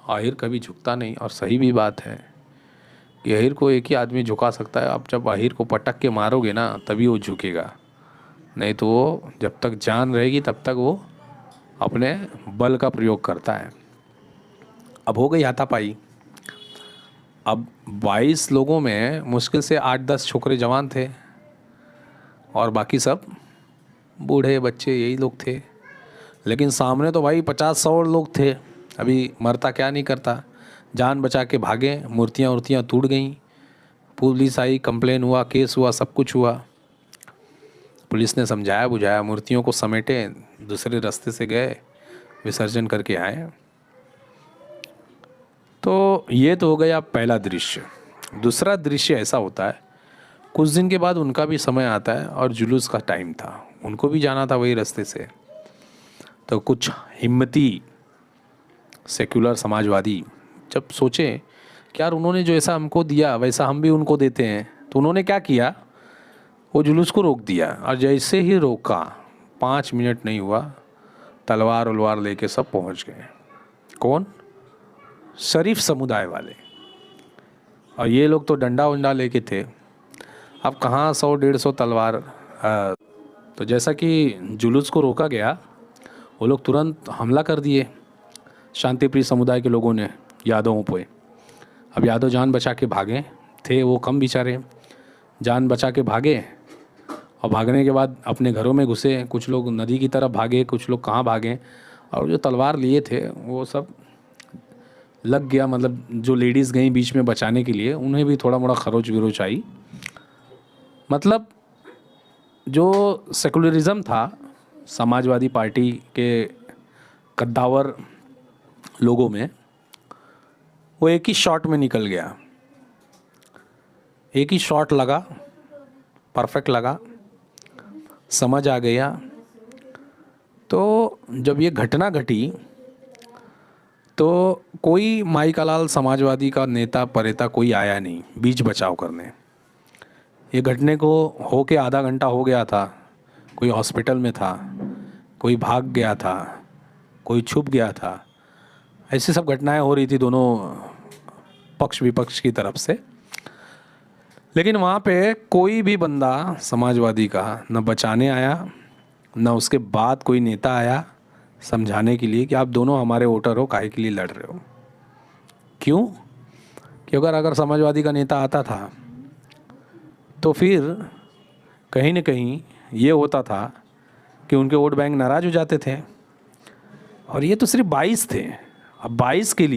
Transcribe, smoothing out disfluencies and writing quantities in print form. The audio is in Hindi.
आहिर कभी झुकता नहीं, और सही भी बात है कि आहिर को एक ही आदमी झुका सकता है। आप जब आहिर को पटक के मारोगे ना तभी वो झुकेगा, नहीं तो वो जब तक जान रहेगी तब तक वो अपने बल का प्रयोग करता है। अब हो गई हाथापाई। अब 22 लोगों में मुश्किल से 8-10 छोकरे जवान थे और बाकी सब बूढ़े बच्चे यही लोग थे। लेकिन सामने तो भाई 50-100 लोग थे। अभी मरता क्या नहीं करता, जान बचा के भागे, मूर्तियाँ उर्तियाँ टूट गईं, पुलिस आई, कंप्लेन हुआ, केस हुआ, सब कुछ हुआ। पुलिस ने समझाया बुझाया, मूर्तियों को समेटे, दूसरे रास्ते से गए, विसर्जन करके आए। तो ये तो हो गया पहला दृश्य। दूसरा दृश्य ऐसा होता है, कुछ दिन के बाद उनका भी समय आता है और जुलूस का टाइम था, उनको भी जाना था वही रास्ते से। तो कुछ हिम्मती सेक्युलर समाजवादी जब सोचे कि यार उन्होंने जो ऐसा हमको दिया वैसा हम भी उनको देते हैं, तो उन्होंने क्या किया, वो जुलूस को रोक दिया। और जैसे ही रोका 5 मिनट नहीं हुआ, तलवार उलवार लेके सब पहुंच गए। कौन? शरीफ समुदाय वाले। और ये लोग तो डंडा वंडा लेके थे। अब कहाँ 100-150 तलवार। तो जैसा कि जुलूस को रोका गया, वो लोग तुरंत हमला कर दिए शांतिप्रिय समुदाय के लोगों ने यादवों पे। अब यादव जान बचा के भागे थे, वो कम बेचारे जान बचा के भागे। और भागने के बाद अपने घरों में घुसे, कुछ लोग नदी की तरफ भागे, कुछ लोग कहाँ भागे। और जो तलवार लिए थे वो सब लग गया, मतलब जो लेडीज़ गई बीच में बचाने के लिए उन्हें भी थोड़ा मोड़ा खरोच विरोच आई। मतलब जो सेकुलरिज्म था समाजवादी पार्टी के कद्दावर लोगों में, वो एक ही शॉट में निकल गया। एक ही शॉट लगा, परफेक्ट लगा, समझ आ गया। तो जब ये घटना घटी तो कोई माई का लाल समाजवादी का नेता परेता कोई आया नहीं बीच बचाव करने। ये घटने को होके आधा घंटा हो गया था, कोई हॉस्पिटल में था, कोई भाग गया था, कोई छुप गया था। ऐसी सब घटनाएं हो रही थी दोनों पक्ष विपक्ष की तरफ से। लेकिन वहाँ पे कोई भी बंदा समाजवादी का न बचाने आया, न उसके बाद कोई नेता आया समझाने के लिए कि आप दोनों हमारे वोटर हो, काहे के लिए लड़ रहे हो। क्यों? क्योंकि अगर समाजवादी का नेता आता था तो फिर कहीं न कहीं ये होता था कि उनके वोट बैंक नाराज़ हो जाते थे। और ये तो सिर्फ 22 थे। अब 22 के लिए